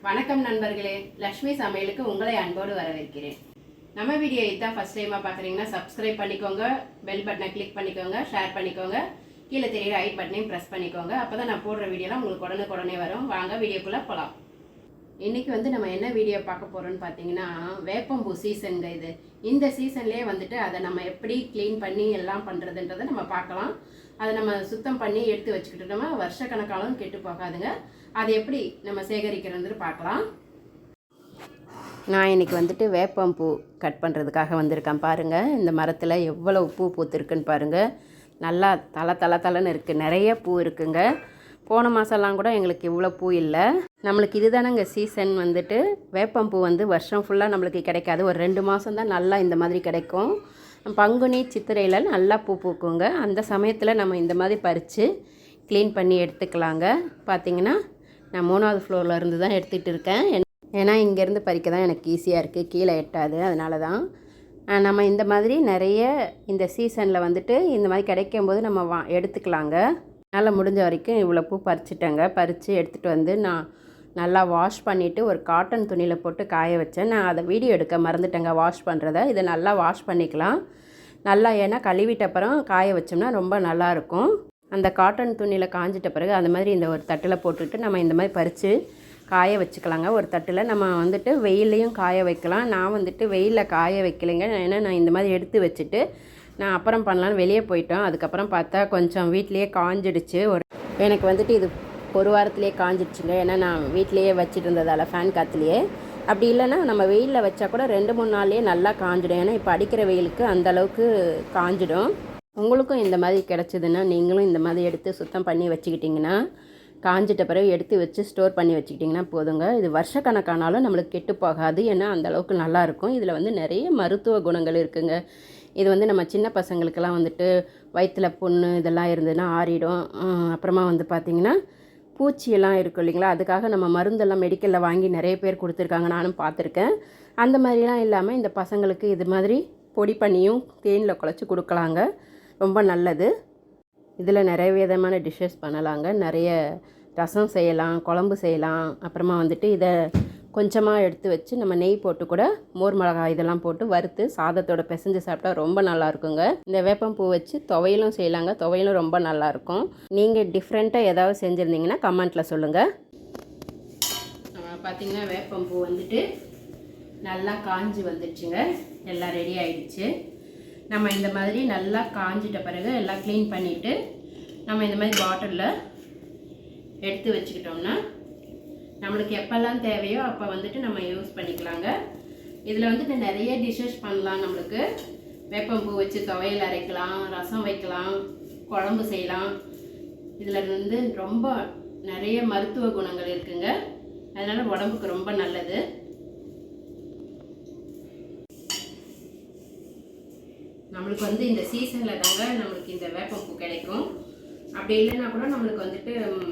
வணக்கம் நண்பர்களே, லக்ஷ்மி சமையலுக்கு உங்களை அன்போடு வரவேற்கிறேன். நம்ம வீடியோ இதுதான் ஃபர்ஸ்ட் டைமாக பார்க்குறீங்கன்னா சப்ஸ்கிரைப் பண்ணிக்கோங்க, பெல் பட்டனை கிளிக் பண்ணிக்கோங்க, ஷேர் பண்ணிக்கோங்க, கீழே தெரியுற ஐட் பட்டனையும் ப்ரெஸ் பண்ணிக்கோங்க. அப்போ தான் நான் போடுற வீடியோலாம் உங்களுக்கு உடனே வரும். வாங்க வீடியோக்குள்ளே போகலாம். இன்றைக்கி நம்ம என்ன வீடியோ பார்க்க போகிறோன்னு பார்த்தீங்கன்னா, வேப்பம்பூ சீசனுங்க இது. இந்த சீசன்லேயே அதை நம்ம எப்படி க்ளீன் பண்ணி எல்லாம் பண்ணுறதுன்றதை நம்ம பார்க்கலாம். அதை நம்ம சுத்தம் பண்ணி எடுத்து வச்சுக்கிட்டோம்னா வருஷக்கணக்காலும் கெட்டு போகாதுங்க. அதை எப்படி நம்ம சேகரிக்கிறதுன்னு பார்க்கலாம். நான் இன்றைக்கி வேப்பம்பூ கட் பண்ணுறதுக்காக வந்திருக்கேன். பாருங்கள், இந்த மரத்தில் எவ்வளோ பூ பூத்துருக்குன்னு பாருங்கள். நல்லா தலை இருக்குது, நிறைய பூ இருக்குங்க. போன மாதம்லாம் கூட எங்களுக்கு இவ்வளோ பூ இல்லை. நம்மளுக்கு இதுதானங்க சீசன். வேப்பம்பூ வருஷம் ஃபுல்லாக நம்மளுக்கு கிடைக்காது. ஒரு 2 மாதம் தான் நல்லா இந்த மாதிரி கிடைக்கும். பங்குனி சித்திரையில் நல்லா பூ பூக்குங்க. அந்த சமயத்தில் நம்ம இந்த மாதிரி பறித்து க்ளீன் பண்ணி எடுத்துக்கலாங்க. பார்த்திங்கன்னா நான் 3வது ஃப்ளோரில் இருந்து தான் எடுத்துகிட்டு இருக்கேன். ஏன்னா இங்கேருந்து பறிக்க தான் எனக்கு ஈஸியாக இருக்குது, கீழே எட்டாது. அதனால தான் நம்ம இந்த மாதிரி நிறைய இந்த சீசனில் இந்த மாதிரி கிடைக்கும்போது நம்ம எடுத்துக்கலாங்க. என்னால் முடிஞ்ச வரைக்கும் இவ்வளோ பூ பறிச்சிட்டேங்க. பறித்து எடுத்துகிட்டு நான் நல்லா வாஷ் பண்ணிவிட்டு ஒரு காட்டன் துணியில் போட்டு காய வச்சேன். நான் அதை வீடியோ எடுக்க மறந்துட்டேங்க வாஷ் பண்ணுறதை. இதை நல்லா வாஷ் பண்ணிக்கலாம். நல்லா ஏன்னா கழுவிட்ட அப்புறம் காய வச்சோம்னா ரொம்ப நல்லாயிருக்கும். அந்த காட்டன் துணியில் காஞ்சிட்ட பிறகு அந்த மாதிரி இந்த ஒரு தட்டில் போட்டுட்டு நம்ம இந்த மாதிரி பறித்து காய வச்சுக்கலாங்க. ஒரு தட்டில் நம்ம வெயிலையும் காய வைக்கலாம். நான் வெயிலில் காய வைக்கலைங்க. ஏன்னா நான் இந்த மாதிரி எடுத்து வச்சுட்டு நான் அப்புறம் பண்ணலான்னு வெளியே போயிட்டோம். அதுக்கப்புறம் பார்த்தா கொஞ்சம் வீட்லேயே காஞ்சிடுச்சு. எனக்கு இது ஒரு வாரத்துலேயே காஞ்சிடுச்சுங்க. ஏன்னா நான் வீட்லேயே வச்சுட்டு இருந்ததால் ஃபேன் காற்றுலையே. அப்படி இல்லைன்னா நம்ம வெயிலில் வச்சா கூட 2-3 நாள்லேயே நல்லா காஞ்சிடும். ஏன்னா இப்போ அடிக்கிற வெயிலுக்கு அந்தளவுக்கு காஞ்சிடும். உங்களுக்கும் இந்த மாதிரி கிடச்சிதுன்னா நீங்களும் இந்த மாதிரி எடுத்து சுத்தம் பண்ணி வச்சுக்கிட்டிங்கன்னா, காஞ்சிட்ட பிறகு எடுத்து வச்சு ஸ்டோர் பண்ணி வச்சுக்கிட்டிங்கன்னா போதுங்க. இது வருஷக்கணக்கானாலும் நம்மளுக்கு கெட்டு போகாது. ஏன்னா அந்தளவுக்கு நல்லாயிருக்கும். இதில் நிறைய மருத்துவ குணங்கள் இருக்குங்க. இது நம்ம சின்ன பசங்களுக்கெல்லாம் வயிற்றில் புண்ணு இதெல்லாம் இருந்ததுன்னா ஆறிடும். அப்புறமா பார்த்திங்கன்னா பூச்சியெல்லாம் இருக்கும் இல்லைங்களா, அதுக்காக நம்ம மருந்தெல்லாம் மெடிக்கலில் வாங்கி நிறைய பேர் கொடுத்துருக்காங்க, நானும் பார்த்துருக்கேன். அந்த மாதிரிலாம் இல்லாமல் இந்த பசங்களுக்கு இது மாதிரி பொடி பண்ணியும் தேனில் குழச்சி கொடுக்கலாங்க. ரொம்ப நல்லது. இதில் நிறைய விதமான டிஷ்ஷஸ் பண்ணலாங்க. நிறைய ரசம் செய்யலாம், குழம்பு செய்யலாம். அப்புறமா இதை கொஞ்சமாக எடுத்து வச்சு நம்ம நெய் போட்டு கூட மோர் மிளகாய் இதெல்லாம் போட்டு வறுத்து சாதத்தோட பிசைஞ்சு சாப்பிட்டா ரொம்ப நல்லாயிருக்குங்க. இந்த வேப்பம்பூ வச்சு துவையலும் செய்யலாங்க. துவையலும் ரொம்ப நல்லாயிருக்கும். நீங்கள் டிஃப்ரெண்ட்டாக ஏதாவது செஞ்சுருந்தீங்கன்னா கமெண்ட்டில் சொல்லுங்கள். பார்த்திங்கன்னா வேப்பம்பூ நல்லா காஞ்சி வந்துடுச்சுங்க. எல்லாம் ரெடி ஆகிடுச்சு. நம்ம இந்த மாதிரி நல்லா காஞ்சிட்ட பிறகு எல்லாம் க்ளீன் பண்ணிவிட்டு நம்ம இந்த மாதிரி பாட்டிலில் எடுத்து வச்சுக்கிட்டோம்னா நம்மளுக்கு எப்போல்லாம் தேவையோ அப்போ நம்ம யூஸ் பண்ணிக்கலாங்க. இதில் நிறைய டிஷ்ஷஸ் பண்ணலாம். நம்மளுக்கு வேப்பம்பூ வச்சு துவையல் அரைக்கலாம், ரசம் வைக்கலாம், குழம்பு செய்யலாம். இதில் ரொம்ப நிறைய மருத்துவ குணங்கள் இருக்குங்க. அதனால் உடம்புக்கு ரொம்ப நல்லது. நம்மளுக்கு இந்த சீசனில் தாங்க நம்மளுக்கு இந்த வேப்பம்பூ கிடைக்கும். அப்படி இல்லைன்னா கூட நம்மளுக்கு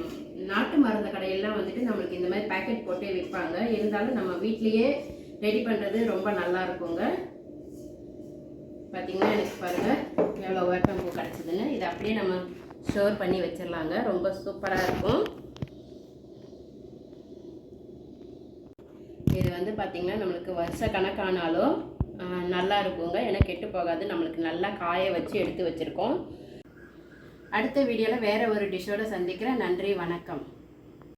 நாட்டு மருந்து கடையெல்லாம் நம்மளுக்கு இந்த மாதிரி பேக்கெட் போட்டு விற்பாங்க. இருந்தாலும் நம்ம வீட்லேயே ரெடி பண்ணுறது ரொம்ப நல்லா இருக்குங்க. பார்த்திங்கன்னா எனக்கு பாருங்கள் எவ்வளோ வேப்பம்பூ கிடச்சிதுன்னு. இதை அப்படியே நம்ம ஸ்டோர் பண்ணி வச்சிடலாங்க. ரொம்ப சூப்பராக இருக்கும். இது பார்த்திங்கன்னா நம்மளுக்கு வருஷ கணக்கானாலும் நல்லா இருக்குங்க. ஏன்னா கெட்டு போகாது. நம்மளுக்கு நல்லா காய வச்சு எடுத்து வச்சுருக்கோம். அடுத்த வீடியோவில் வேறு ஒரு டிஷ்ஷோடு சந்திக்கிறேன். நன்றி, வணக்கம்.